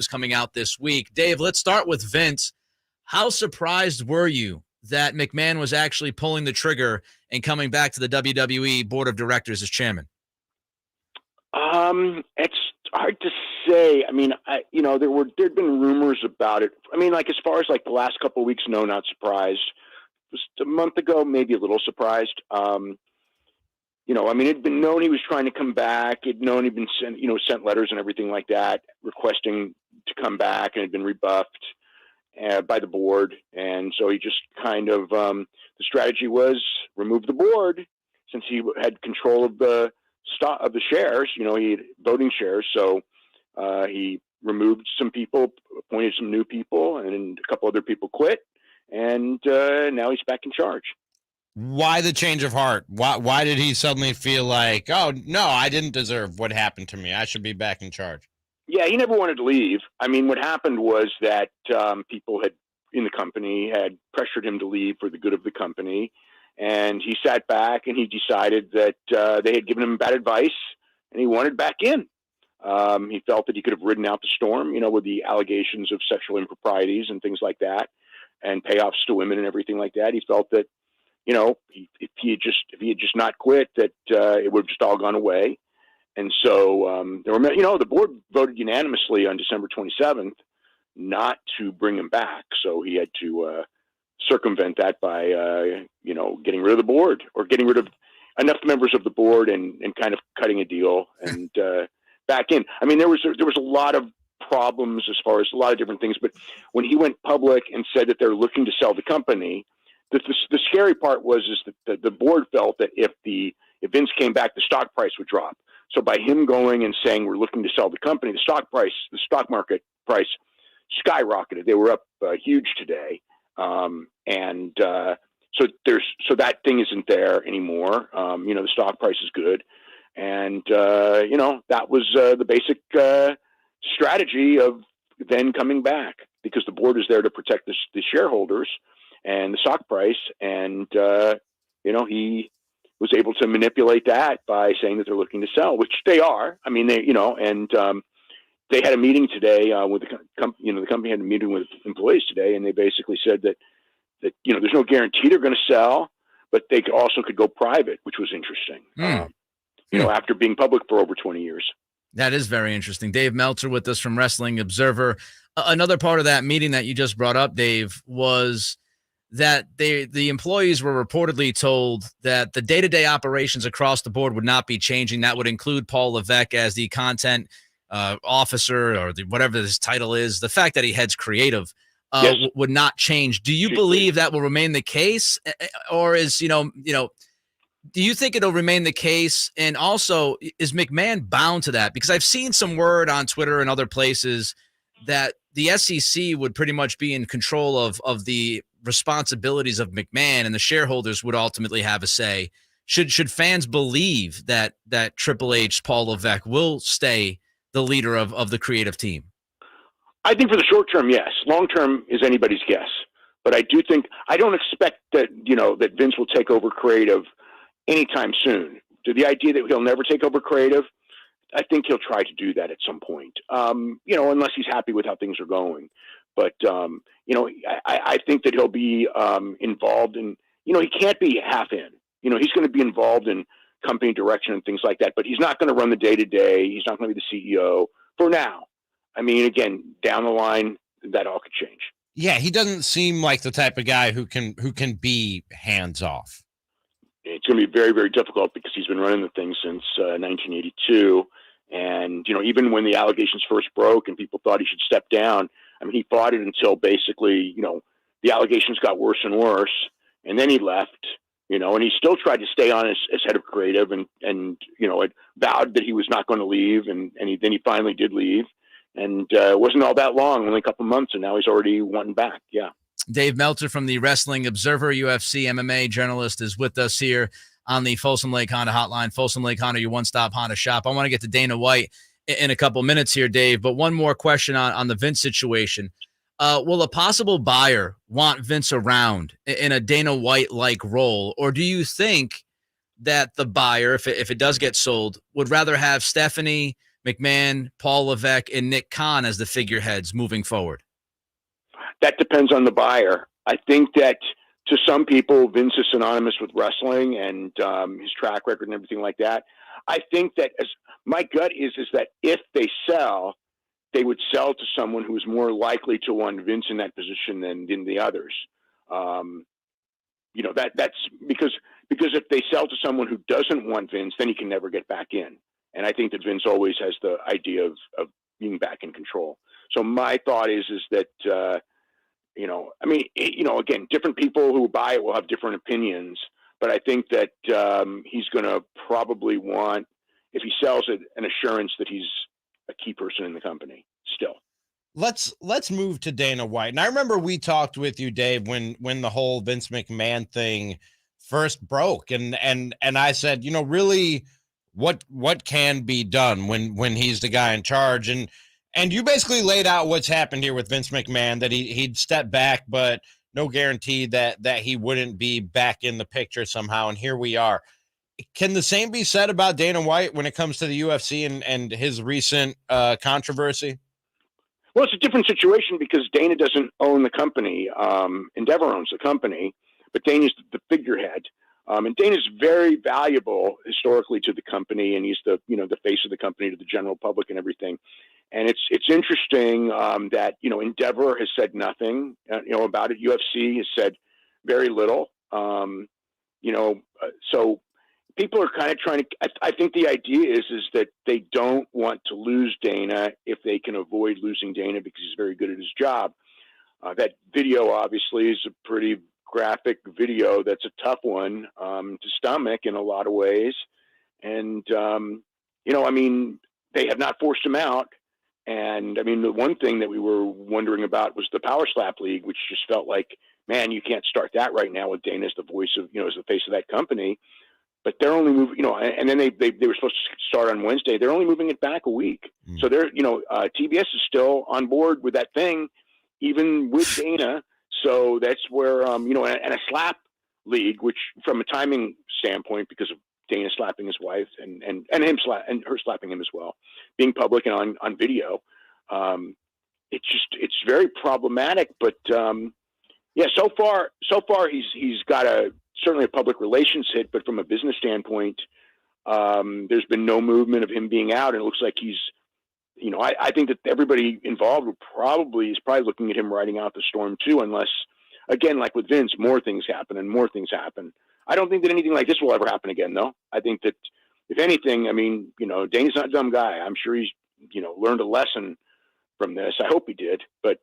is coming out this week. Dave, let's start with Vince. How surprised were you that McMahon was actually pulling the trigger and coming back to the WWE board of directors as chairman? It's hard to say. I mean, there'd been rumors about it. I mean, like as far as like the last couple of weeks, no, not surprised. Just a month ago, maybe a little surprised. I mean, it'd been known he was trying to come back. It'd known he'd been sent letters and everything like that, requesting to come back, and had been rebuffed by the board. And so he just kind of, the strategy was remove the board since he had control of the stock of the shares. He had voting shares. So he removed some people, appointed some new people, and a couple other people quit. And now he's back in charge. Why the change of heart? Why did he suddenly feel like, oh, no, I didn't deserve what happened to me. I should be back in charge? Yeah, he never wanted to leave. I mean, what happened was that people in the company had pressured him to leave for the good of the company. And he sat back and he decided that they had given him bad advice and he wanted back in. He felt that he could have ridden out the storm, with the allegations of sexual improprieties and things like that and payoffs to women and everything like that. He felt that, if he had just not quit, that it would have just all gone away. And so the board voted unanimously on December 27th not to bring him back. So he had to circumvent that by, getting rid of the board or getting rid of enough members of the board and kind of cutting a deal and back in. I mean, there was a lot of problems as far as a lot of different things, but when he went public and said that they're looking to sell the company, the scary part was that the board felt that if Vince came back, the stock price would drop. So by him going and saying we're looking to sell the company, the stock market price skyrocketed. They were up huge today, so that thing isn't there anymore. The stock price is good, and that was the basic strategy of then coming back because the board is there to protect the shareholders and the stock price, and he was able to manipulate that by saying that they're looking to sell, which they are. I mean, they had a meeting today with the company had a meeting with employees today, and they basically said that there's no guarantee they're going to sell, but they also could go private, which was interesting. After being public for over 20 years. That is very interesting. Dave Meltzer with us from Wrestling Observer. Another part of that meeting that you just brought up, Dave, was that the employees were reportedly told that the day-to-day operations across the board would not be changing. That would include Paul Levesque as the content officer or whatever his title is. The fact that he heads creative yes. would not change. Do you believe that will remain the case, or is do you think it'll remain the case? And also, is McMahon bound to that? Because I've seen some word on Twitter and other places that the SEC would pretty much be in control of the responsibilities of McMahon, and the shareholders would ultimately have a say. Should fans believe that Triple H, Paul Levesque, will stay the leader of the creative team? I think for the short term, yes. Long term is anybody's guess. But I don't expect that, that Vince will take over creative anytime soon. To the idea that he'll never take over creative, I think he'll try to do that at some point, unless he's happy with how things are going. But, I think that he'll be involved in, he can't be half in. He's going to be involved in company direction and things like that, but he's not going to run the day-to-day. He's not going to be the CEO for now. I mean, again, down the line, that all could change. Yeah, he doesn't seem like the type of guy who can be hands-off. It's going to be very, very difficult because he's been running the thing since 1982. And, even when the allegations first broke and people thought he should step down, I mean, he fought it until basically, the allegations got worse and worse. And then he left, and he still tried to stay on as head of creative and had vowed that he was not going to leave. And then he finally did leave. And it wasn't all that long, only a couple months. And now he's already wanting back. Yeah. Dave Meltzer from the Wrestling Observer, UFC MMA journalist, is with us here on the Folsom Lake Honda hotline. Folsom Lake Honda, your one-stop Honda shop. I want to get to Dana White in a couple minutes here, Dave, but one more question on the Vince situation. Will a possible buyer want Vince around in a Dana White-like role, or do you think that the buyer, if it does get sold, would rather have Stephanie, McMahon, Paul Levesque, and Nick Khan as the figureheads moving forward? That depends on the buyer. I think that to some people, Vince is synonymous with wrestling and his track record and everything like that. I think that my gut is that if they sell, they would sell to someone who is more likely to want Vince in that position than the others. That's because if they sell to someone who doesn't want Vince, then he can never get back in. And I think that Vince always has the idea of being back in control. So my thought is that, again, different people who buy it will have different opinions, but I think that he's going to probably want, if he sells it, an assurance that he's a key person in the company still. Let's move to Dana White. And I remember we talked with you, Dave, when the whole Vince McMahon thing first broke, and I said, really, what can be done when he's the guy in charge, and you basically laid out what's happened here with Vince McMahon, that he'd step back, but no guarantee that he wouldn't be back in the picture somehow. And here we are. Can the same be said about Dana White when it comes to the UFC and his recent controversy? Well, it's a different situation because Dana doesn't own the company. Endeavor owns the company, but Dana's the figurehead. And Dana's very valuable historically to the company, and he's the face of the company to the general public and everything. And it's interesting that Endeavor has said nothing about it. UFC has said very little. So people are kind of trying to. I think the idea is that they don't want to lose Dana if they can avoid losing Dana because he's very good at his job. That video obviously is a pretty graphic video. That's a tough one to stomach in a lot of ways. And they have not forced him out. And the one thing that we were wondering about was the Power Slap League, which just felt like, man, you can't start that right now with Dana as the voice of, as the face of that company. But they're only moving, and then they were supposed to start on Wednesday. They're only moving it back a week. So they're, TBS is still on board with that thing, even with Dana. So that's where, and a slap league, which from a timing standpoint, because of Dana slapping his wife and her slapping him as well, being public and on video, it's very problematic. But so far he's got certainly a public relations hit, but from a business standpoint, there's been no movement of him being out. And it looks like he's, I think that everybody involved is probably looking at him riding out the storm too, unless, again, like with Vince, more things happen. I don't think that anything like this will ever happen again, though. I think that if anything, Dana's not a dumb guy. I'm sure he's, learned a lesson from this. I hope he did. But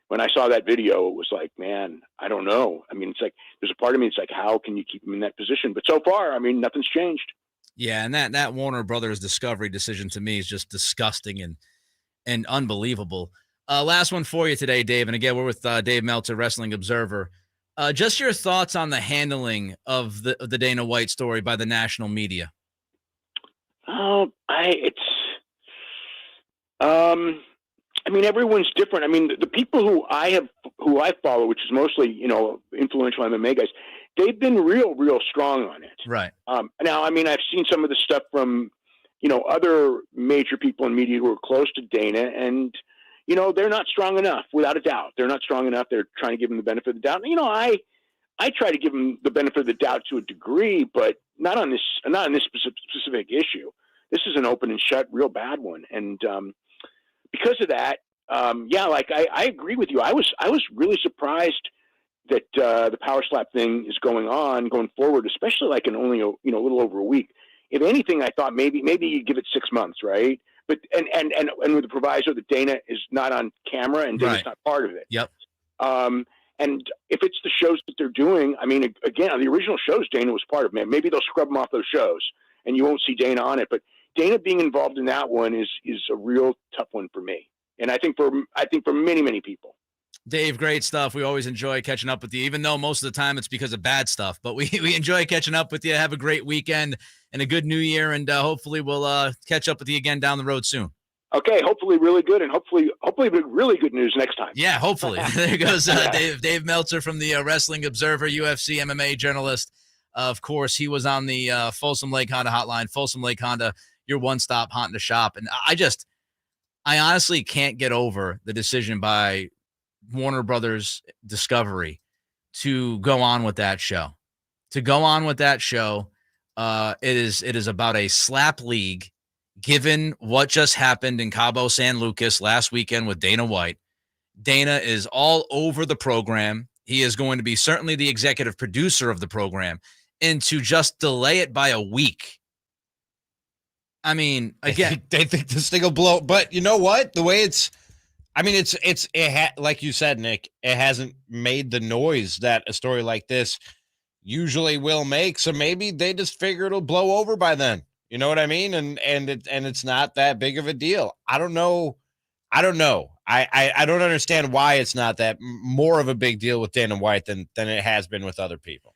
when I saw that video, it was like, man, I don't know. It's like, there's a part of me, it's like, how can you keep him in that position? But so far, nothing's changed. Yeah, and that Warner Brothers Discovery decision to me is just disgusting and unbelievable. Last one for you today, Dave. And again, we're with Dave Meltzer, Wrestling Observer. Just your thoughts on the handling of the Dana White story by the national media. Everyone's different. The people who I follow, which is mostly, influential MMA guys, they've been real strong on it. Right. Now, I've seen some of the stuff from, other major people in media who are close to Dana, and, they're not strong enough, without a doubt. They're not strong enough. They're trying to give him the benefit of the doubt. I try to give him the benefit of the doubt to a degree, but not on this specific issue. This is an open and shut, real bad one. And because of that, I agree with you. I was really surprised that the Power Slap thing is going forward, especially like in only a little over a week. If anything, I thought maybe you give it 6 months, right? But and with the proviso that Dana is not on camera and Dana's not part of it. Yep. And if it's the shows that they're doing, again, the original shows Dana was part of. Man, maybe they'll scrub them off those shows, and you won't see Dana on it. But Dana being involved in that one is a real tough one for me, and I think for many people. Dave, great stuff. We always enjoy catching up with you, even though most of the time it's because of bad stuff. But we enjoy catching up with you. Have a great weekend and a good new year, and hopefully we'll catch up with you again down the road soon. Okay, hopefully really good, and hopefully really good news next time. Yeah, hopefully. There goes Dave Meltzer from the Wrestling Observer, UFC MMA journalist. Of course, he was on the Folsom Lake Honda hotline. Folsom Lake Honda, your one-stop haunting the shop. And I honestly can't get over the decision by Warner Brothers Discovery to go on with that show. It is about a slap league, given what just happened in Cabo San Lucas last weekend with Dana White. Dana is all over the program. He is going to be certainly the executive producer of the program. And to just delay it by a week, I mean, again, they think this thing will blow. But you know what? The way like you said, Nick, it hasn't made the noise that a story like this usually will make. So maybe they just figure it'll blow over by then. You know what I mean? And it's not that big of a deal. I don't know. I don't understand why it's not that more of a big deal with Dana White than it has been with other people.